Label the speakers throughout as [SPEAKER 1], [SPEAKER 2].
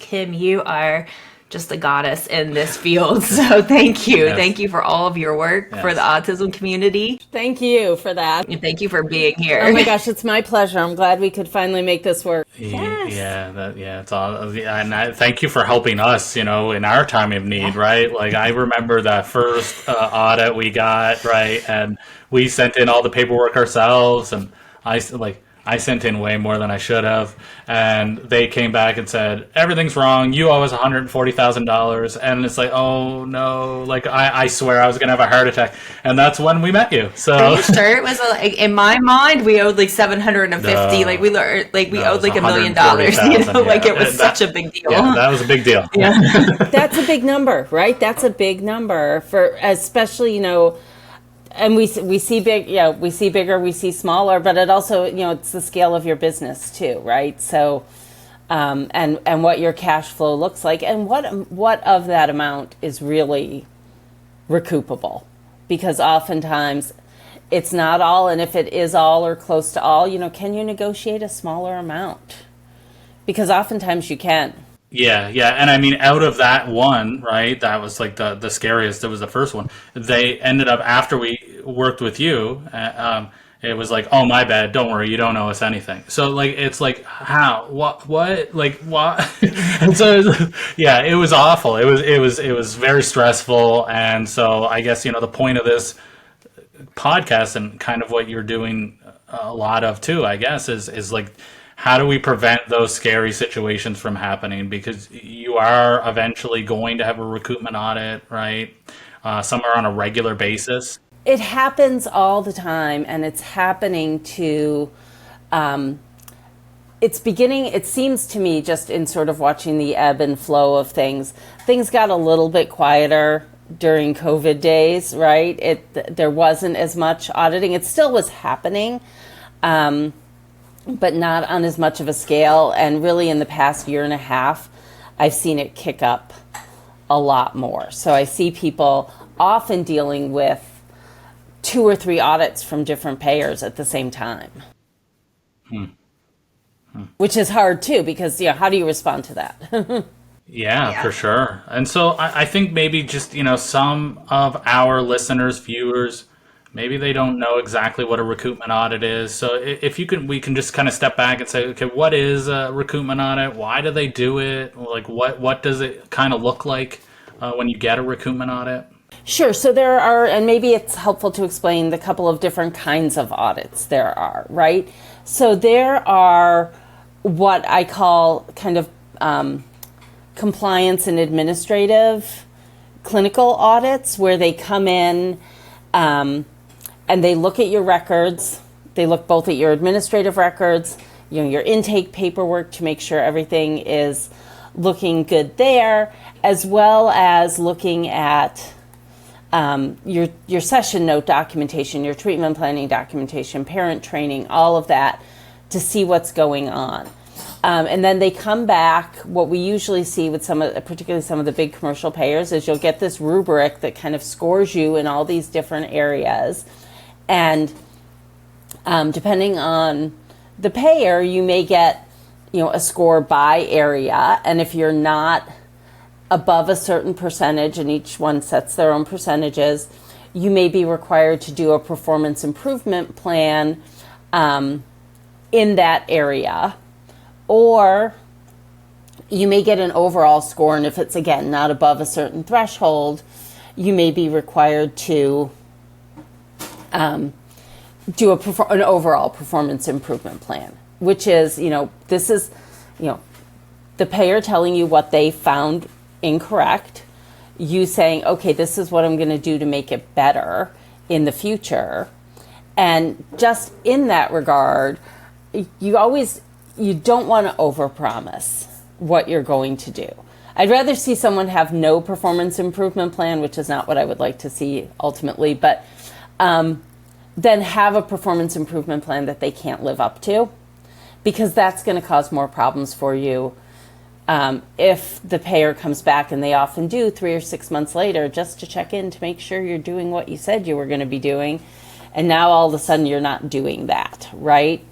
[SPEAKER 1] Kim, you are just a goddess in this field. So thank you.
[SPEAKER 2] Yes.
[SPEAKER 1] Thank you for all of your work for the autism community.
[SPEAKER 3] Thank you for that.
[SPEAKER 1] And thank you for being here.
[SPEAKER 3] Oh my gosh, it's my pleasure. I'm glad we could finally make this work.
[SPEAKER 2] It's all. And thank you for helping us, in our time of need, right? Like, I remember that first audit we got, right? And we sent in all the paperwork ourselves, and I sent in way more than I should have, and they came back and said, everything's wrong, you owe us $140,000, and it's like, oh no, like, I swear I was going to have a heart attack, and that's when we met you, so.
[SPEAKER 1] Are you sure it was, in my mind, we owed like 750,
[SPEAKER 2] No.
[SPEAKER 1] we owed like $1 million,
[SPEAKER 2] $140,000,
[SPEAKER 1] it was such a big deal.
[SPEAKER 2] Yeah, that was a big deal.
[SPEAKER 1] Yeah.
[SPEAKER 3] That's a big number, right? That's a big number for, especially, and we see big, we see bigger, we see smaller, but it also, it's the scale of your business too, right? So, and what your cash flow looks like, and what of that amount is really recoupable, because oftentimes it's not all, and if it is all or close to all, can you negotiate a smaller amount? Because oftentimes you can.
[SPEAKER 2] Yeah, and I mean, out of that one, right, that was like the scariest, it was the first one. They ended up, after we worked with you, it was like, oh, my bad, don't worry, you don't owe us anything. So, like, it's like, how, what, like, what? And so, yeah, it was awful. It was very stressful. And so I guess, the point of this podcast, and kind of what you're doing a lot of too, I guess, is like, how do we prevent those scary situations from happening? Because you are eventually going to have a recoupment audit, right? Somewhere on a regular basis.
[SPEAKER 3] It happens all the time, and it's happening to, it's beginning, it seems to me, just in sort of watching the ebb and flow of things got a little bit quieter during COVID days, right? There wasn't as much auditing. It still was happening, but not on as much of a scale. And really in the past year and a half, I've seen it kick up a lot more. So I see people often dealing with 2 or 3 audits from different payers at the same time. Which is hard too, because how do you respond to that?
[SPEAKER 2] Yeah, for sure. And so I think maybe just, some of our listeners, viewers, maybe they don't know exactly what a recoupment audit is. So if you can, we can just kind of step back and say, okay, what is a recoupment audit? Why do they do it? Like, what does it kind of look like when you get a recoupment audit?
[SPEAKER 3] Sure. So there are, and maybe it's helpful to explain the couple of different kinds of audits there are, right? So there are what I call kind of compliance and administrative clinical audits, where they come in and they look at your records. They look both at your administrative records, your intake paperwork, to make sure everything is looking good there, as well as looking at your session note documentation, your treatment planning documentation, parent training, all of that, to see what's going on. And then they come back. What we usually see with particularly some of the big commercial payers, is you'll get this rubric that kind of scores you in all these different areas. And depending on the payer, you may get, a score by area. And if you're not above a certain percentage, and each one sets their own percentages, you may be required to do a performance improvement plan in that area. Or you may get an overall score, and if it's, again, not above a certain threshold, you may be required to do an overall performance improvement plan, which is, this is, the payer telling you what they found incorrect, you saying, okay, this is what I'm going to do to make it better in the future. And just in that regard, you don't want to overpromise what you're going to do. I'd rather see someone have no performance improvement plan, which is not what I would like to see ultimately, but then have a performance improvement plan that they can't live up to, because that's going to cause more problems for you if the payer comes back, and they often do 3 or 6 months later, just to check in to make sure you're doing what you said you were going to be doing, and now all of a sudden you're not doing that, right?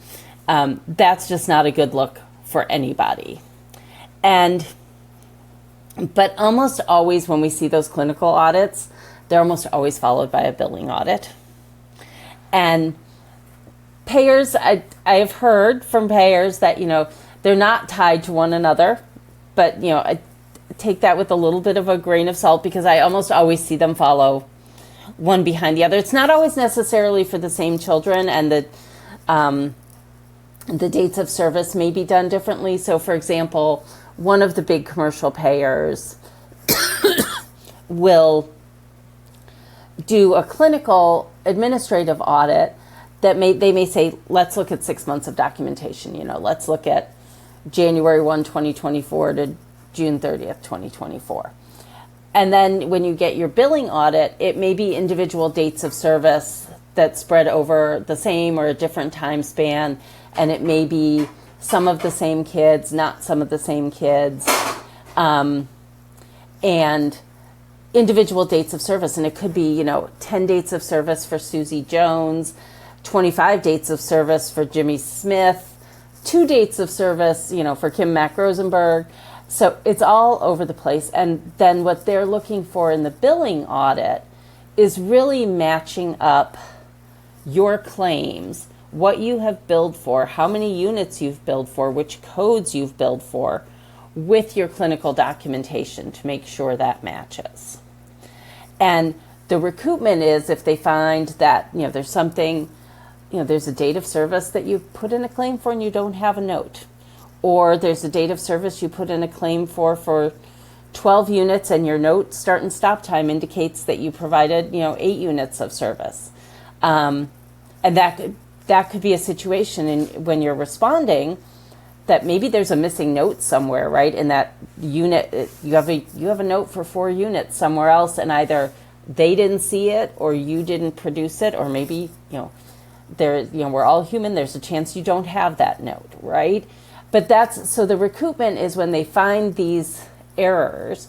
[SPEAKER 3] That's just not a good look for anybody. And But almost always when we see those clinical audits, they're almost always followed by a billing audit. And payers, I've heard from payers that, they're not tied to one another, but, I take that with a little bit of a grain of salt because I almost always see them follow one behind the other. It's not always necessarily for the same children, and the dates of service may be done differently. So, for example, one of the big commercial payers will do a clinical administrative audit that they may say, let's look at 6 months of documentation. Let's look at January 1, 2024 to June 30th, 2024. And then when you get your billing audit, it may be individual dates of service that spread over the same or a different time span. And it may be some of the same kids, not some of the same kids, and individual dates of service. And it could be, 10 dates of service for Susie Jones, 25 dates of service for Jimmy Smith, 2 dates of service, for Kim Mack Rosenberg. So it's all over the place. And then what they're looking for in the billing audit is really matching up your claims, what you have billed for, how many units you've billed for, which codes you've billed for, with your clinical documentation to make sure that matches. And the recoupment is if they find that, there's something, there's a date of service that you put in a claim for and you don't have a note. Or there's a date of service you put in a claim for 12 units and your note start and stop time indicates that you provided, 8 units of service. And that could be a situation when you're responding that maybe there's a missing note somewhere, right? In that unit, you have a note for 4 units somewhere else, and they didn't see it or you didn't produce it, or maybe, we're all human. There's a chance you don't have that note, right? But so the recoupment is when they find these errors